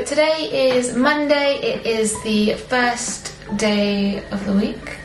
today is Monday. It is the first day of the week.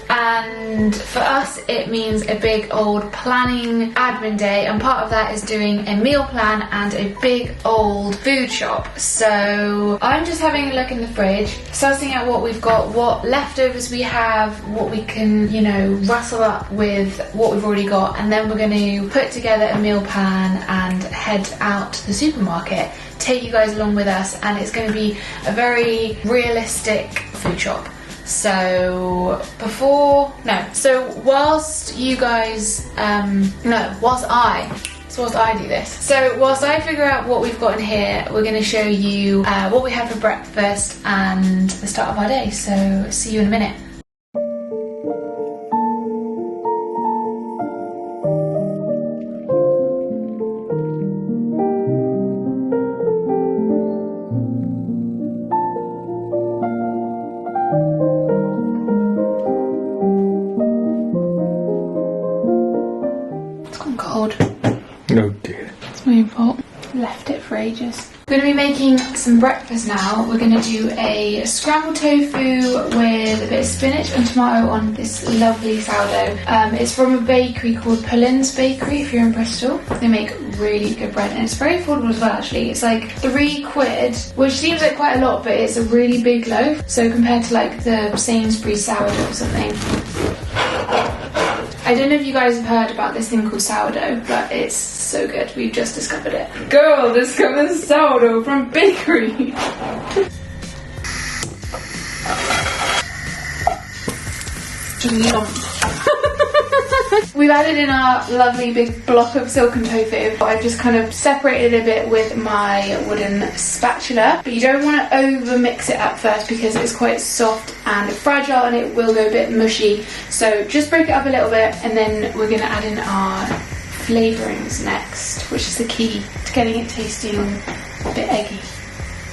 And for us, it means a big old planning admin day, and part of that is doing a meal plan and a big old food shop. So I'm just having a look in the fridge, sussing out what we've got, what leftovers we have, what we can, you know, rustle up with what we've already got, and then we're going to put together a meal plan and head out to the supermarket, take you guys along with us, and it's going to be a very realistic food shop. So whilst you guys, whilst I do this. So whilst I figure out what we've got in here, we're going to show you what we have for breakfast and the start of our day. So see you in a minute. Oh dear. It's my own fault. Left it for ages. We're going to be making some breakfast now. We're going to do a scrambled tofu with a bit of spinach and tomato on this lovely sourdough. It's from a bakery called Pullins Bakery if you're in Bristol. They make really good bread and it's very affordable as well actually. It's like £3, which seems like quite a lot, but it's a really big loaf. So compared to like the Sainsbury's sourdough or something. I don't know if you guys have heard about this thing called sourdough, but it's so good. We've just discovered it. Girl discovers sourdough from bakery. We've added in our lovely big block of silken tofu. I've just kind of separated it a bit with my wooden spatula, but you don't want to over mix it at first because it's quite soft and fragile and it will go a bit mushy. So just break it up a little bit and then we're going to add in our flavourings next, which is the key to getting it tasting a bit eggy.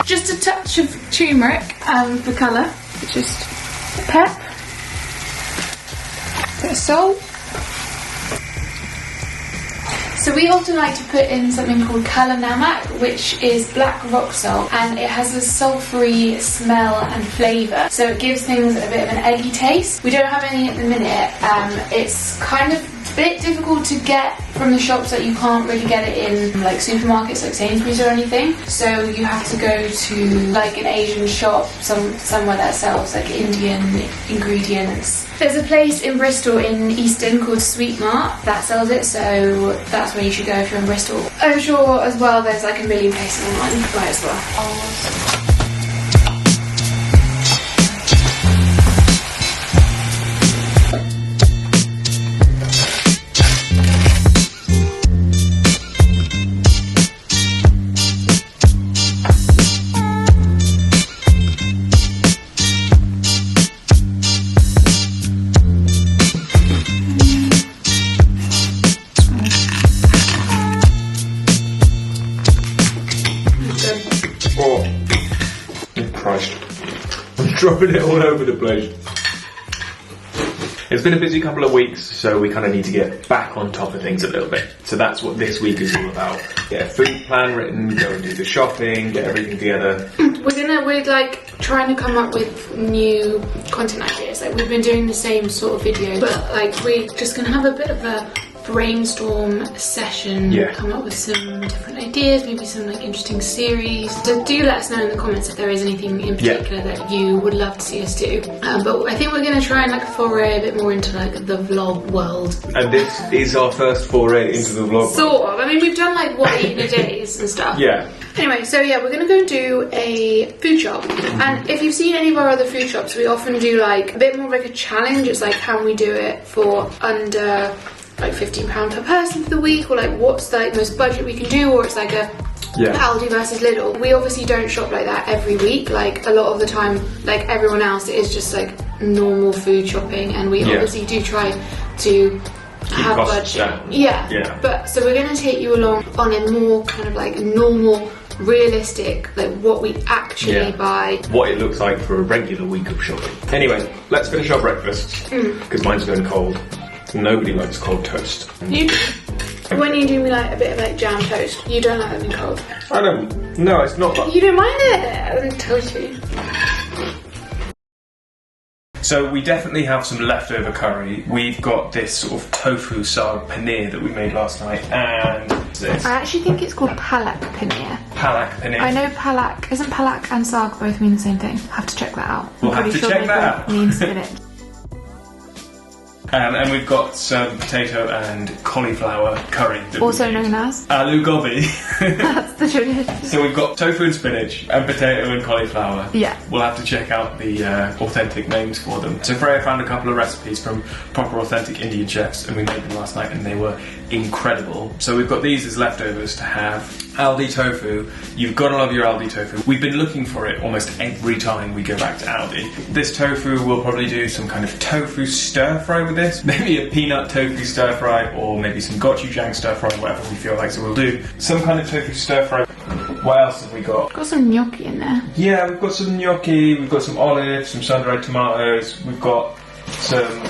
Just a touch of turmeric for colour, just pep, bit of salt. So we often like to put in something called Kala Namak, which is black rock salt, and it has a sulphury smell and flavour, so it gives things a bit of an eggy taste. We don't have any at the minute. It's kind of a bit difficult to get from the shops, that you can't really get it in like supermarkets like Sainsbury's or anything, so you have to go to like an Asian shop, somewhere that sells like Indian ingredients. There's a place in Bristol in Easton called Sweet Mart that sells it, so that's where you should go if you're in Bristol. I'm sure as well there's like a million places online you can buy as well. I'm dropping it all over the place. It's been a busy couple of weeks, so we kind of need to get back on top of things a little bit. So that's what this week is all about. Get a food plan written, go and do the shopping, get everything together. We're like trying to come up with new content ideas. Like we've been doing the same sort of video, but like we're just gonna have a bit of a brainstorm session, come up with some different ideas, maybe some like interesting series. So do let us know in the comments if there is anything in particular that you would love to see us do. But I think we're going to try and like foray a bit more into like the vlog world. And this is our first foray into the vlog sort of. I mean, we've done like what eating a days and stuff. Yeah. Anyway, so yeah, we're going to go do a food shop. And if you've seen any of our other food shops, we often do like a bit more like a challenge. It's like, can we do it for under like £15 per person for the week, or like what's the like, most budget we can do, or it's like a ALDI versus Lidl. We obviously don't shop like that every week. Like a lot of the time, like everyone else, it is just like normal food shopping, and we obviously do try to have budget. Yeah. But so we're going to take you along on a more kind of like normal, realistic, like what we actually buy. What it looks like for a regular week of shopping. Anyway, let's finish our breakfast, because mine's going cold. Nobody likes cold toast. When you do me like a bit of like jam toast, you don't like anything cold? I don't No, it's not. You don't mind it? I told you. So we definitely have some leftover curry. We've got this sort of tofu sag paneer that we made last night, and this. I actually think it's called palak paneer. Palak paneer. I know palak, isn't palak and sag both mean the same thing? Have to check that out. We'll have to check that out. Mean spinach. And we've got some potato and cauliflower curry. Also known as? Aloo gobi. That's the tradition. So we've got tofu and spinach and potato and cauliflower. Yeah. We'll have to check out the authentic names for them. So Freya found a couple of recipes from proper authentic Indian chefs and we made them last night and they were incredible. So we've got these as leftovers to have. ALDI tofu. You've got to love your ALDI tofu. We've been looking for it almost every time we go back to ALDI. This tofu, we'll probably do some kind of tofu stir fry with this. Maybe a peanut tofu stir fry or maybe some gochujang stir fry, whatever we feel like. So we'll do some kind of tofu stir fry. What else have we got? Got some gnocchi in there. Yeah, we've got some gnocchi, we've got some olives, some sun-dried tomatoes, we've got some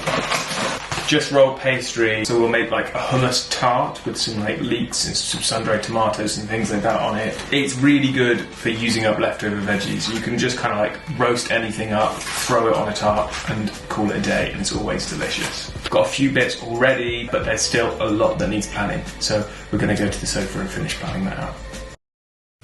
just rolled pastry. So we'll make like a hummus tart with some like leeks and some sun-dried tomatoes and things like that on it. It's really good for using up leftover veggies. You can just kind of like roast anything up, throw it on a tart and call it a day, and it's always delicious. I've got a few bits already, but there's still a lot that needs planning. So we're going to go to the sofa and finish planning that out.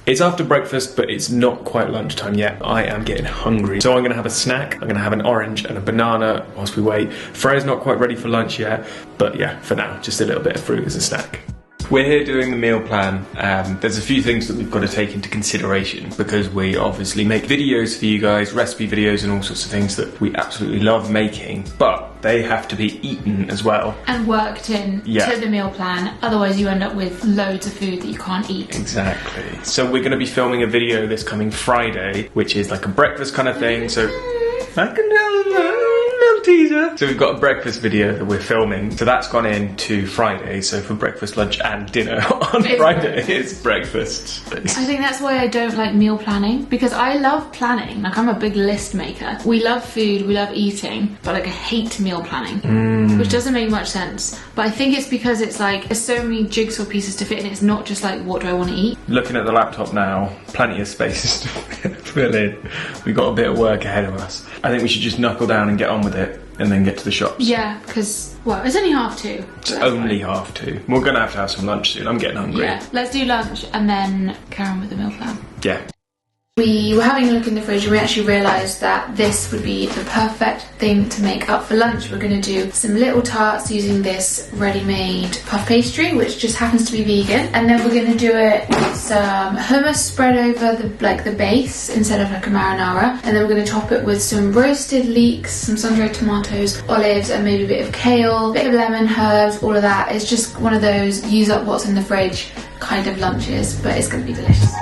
It's after breakfast, but it's not quite lunchtime yet. I am getting hungry. So I'm gonna have a snack. I'm gonna have an orange and a banana whilst we wait. Freya's not quite ready for lunch yet, but yeah, for now, just a little bit of fruit as a snack. We're here doing the meal plan. There's a few things that we've got to take into consideration because we obviously make videos for you guys, recipe videos and all sorts of things that we absolutely love making, but they have to be eaten as well. And worked in to the meal plan, otherwise you end up with loads of food that you can't eat. Exactly. So we're going to be filming a video this coming Friday, which is like a breakfast kind of thing, so I can little teaser. So we've got a breakfast video that we're filming, so that's gone into Friday. So for breakfast, lunch and dinner on Friday, it's breakfast. I think that's why I don't like meal planning, because I love planning. Like, I'm a big list maker. We love food, we love eating, but like I hate meal planning, which doesn't make much sense. But I think it's because it's like there's so many jigsaw pieces to fit in. It's not just like what do I want to eat. Looking at the laptop now, plenty of space to fill in. We've got a bit of work ahead of us. I think we should just knuckle down and get on with it and then get to the shops. Yeah, because, well, it's only 2:30. It's only 2:30. We're going to have some lunch soon. I'm getting hungry. Yeah, let's do lunch and then carry on with the meal plan. Yeah. We were having a look in the fridge and we actually realised that this would be the perfect thing to make up for lunch. We're going to do some little tarts using this ready-made puff pastry, which just happens to be vegan. And then we're going to do it with some hummus spread over the base instead of like a marinara. And then we're going to top it with some roasted leeks, some sun-dried tomatoes, olives, and maybe a bit of kale, a bit of lemon, herbs, all of that. It's just one of those use up what's in the fridge kind of lunches, but it's going to be delicious.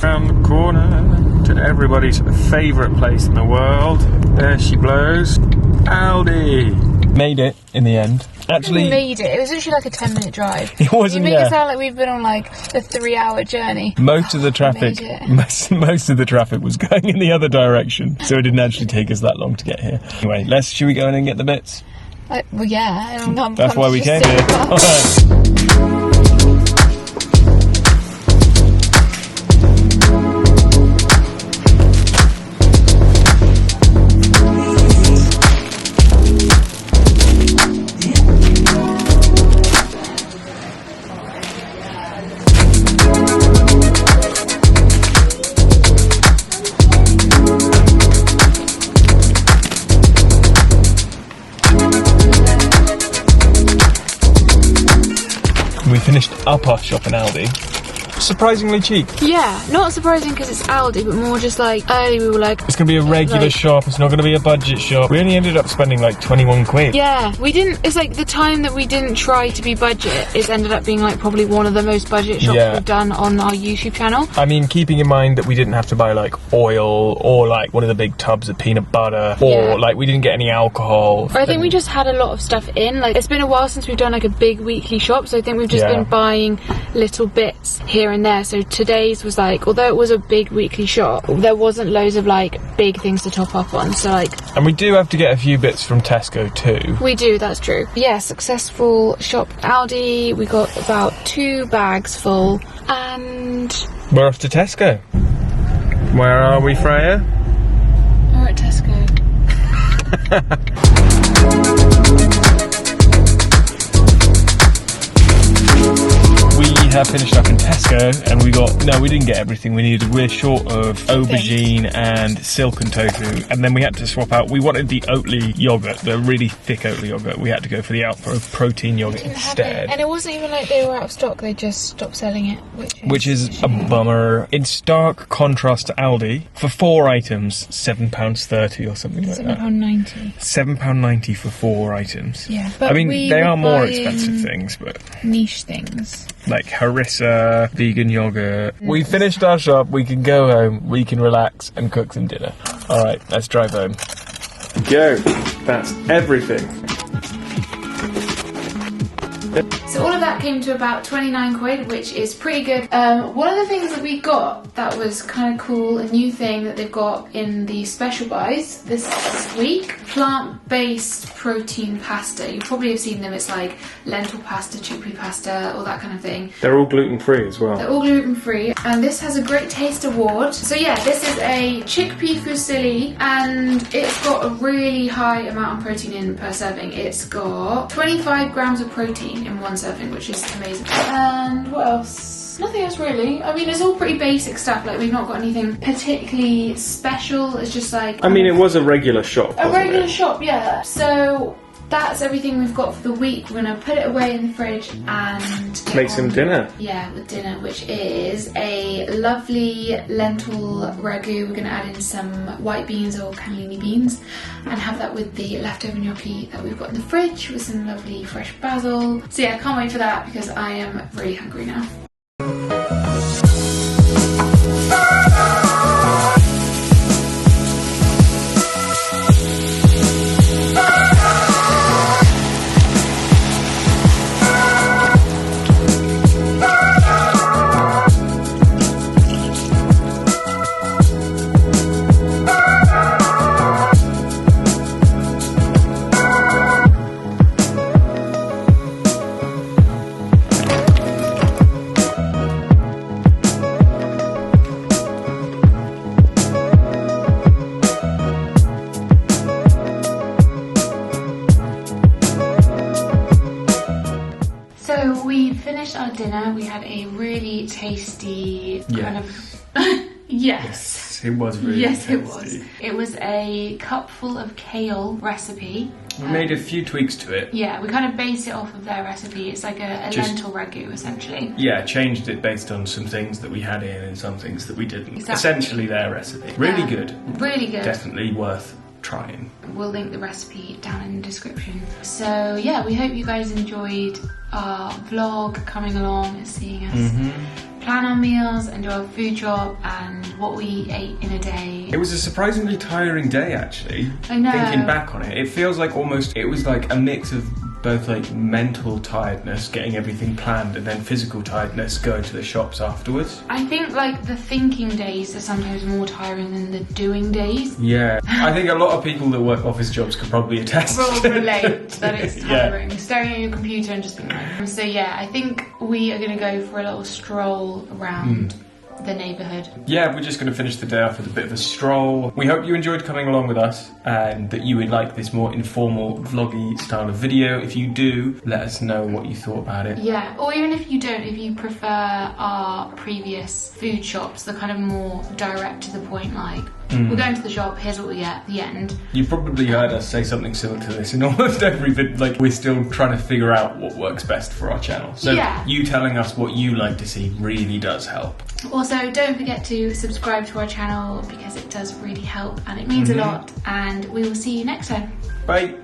Around the corner to everybody's favourite place in the world. There she blows. ALDI! Made it in the end. Actually, we made it. It was actually like a 10-minute drive. It wasn't. You make it sound like we've been on like a 3-hour journey. Most of the traffic, most of the traffic was going in the other direction, so it didn't actually take us that long to get here. Anyway, should we go in and get the bits? Well, yeah. That's why we came here. All right. we finished up our shop in Aldi. Surprisingly cheap. Yeah, not surprising because it's Aldi, but more just like early we were like, It's going to be a regular shop, it's not going to be a budget shop. We only ended up spending like 21 quid. yeah, we didn't, it's like the time that we didn't try to be budget, it's ended up being like probably one of the most budget shops we've done on our YouTube channel. I mean, keeping in mind that we didn't have to buy like oil or like one of the big tubs of peanut butter or like we didn't get any alcohol. Or I think we just had a lot of stuff in, like it's been a while since we've done like a big weekly shop, so I think we've just been buying little bits here and there. So today's was like, although it was a big weekly shop, there wasn't loads of like big things to top up on, so like... And we do have to get a few bits from Tesco too. We do, that's true. Yeah, successful shop Aldi, we got about 2 bags full, and... We're off to Tesco. Where are we, Freya? We're at Tesco. We have finished up in Tesco and we didn't get everything we needed. We're short of aubergine and silken tofu, and then we had to swap out. We wanted the Oatly yogurt, the really thick Oatly yogurt. We had to go for the Alpro protein yogurt instead. And it wasn't even like they were out of stock, they just stopped selling it, which is a bummer. In stark contrast to Aldi, for 4 items, £7.30 or something like that. £7.90. £7.90 for 4 items. Yeah, I mean, they are more expensive things, but niche things like harissa, vegan yogurt. We finished our shop, we can go home, we can relax and cook some dinner. Alright, let's drive home. Go! That's everything. So all of that came to about 29 quid, which is pretty good. One of the things that we got that was kind of cool, a new thing that they've got in the special buys this week, plant-based protein pasta. You probably have seen them, it's like lentil pasta, chickpea pasta, all that kind of thing. They're all gluten-free as well. They're all gluten-free, and this has a Great Taste Award. So yeah, this is a chickpea fusilli, and it's got a really high amount of protein in per serving. It's got 25 grams of protein in one serving, which is amazing. And what else? Nothing else really. I mean, it's all pretty basic stuff, like we've not got anything particularly special. It's just like... I mean, it was a regular shop, a regular shop, yeah. So that's everything we've got for the week. We're gonna put it away in the fridge and make some dinner. Yeah, with dinner, which is a lovely lentil ragu. We're gonna add in some white beans or cannellini beans and have that with the leftover gnocchi that we've got in the fridge with some lovely fresh basil. So yeah, I can't wait for that because I am really hungry now. Finished our dinner. We had a really tasty kind of yes, it was really tasty. it was. It was a cupful of kale recipe. We made a few tweaks to it. Yeah, we kind of based it off of their recipe. It's like a lentil ragu essentially. Yeah, changed it based on some things that we had in and some things that we didn't. Exactly. Essentially their recipe. Really good. Really good. Definitely worth trying. We'll link the recipe down in the description. So yeah, we hope you guys enjoyed our vlog, coming along and seeing us plan our meals and do our food shop and what we ate in a day. It was a surprisingly tiring day actually. I know. Thinking back on it, it feels like it was like a mix of both like mental tiredness, getting everything planned, and then physical tiredness, going to the shops afterwards. I think like the thinking days are sometimes more tiring than the doing days. Yeah, I think a lot of people that work office jobs could probably attest. Will relate that it's tiring. Staring at your computer and just being like. So yeah, I think we are going to go for a little stroll around the neighbourhood. Yeah, we're just going to finish the day off with a bit of a stroll. We hope you enjoyed coming along with us and that you would like this more informal vloggy style of video. If you do, let us know what you thought about it. Yeah, or even if you don't, if you prefer our previous food shops, the kind of more direct to the point, like We're going to the shop, here's what we get at the end. You've probably heard us say something similar to this in almost every vid. Like, we're still trying to figure out what works best for our channel. So you telling us what you like to see really does help. Also, don't forget to subscribe to our channel because it does really help and it means a lot. And we will see you next time. Bye.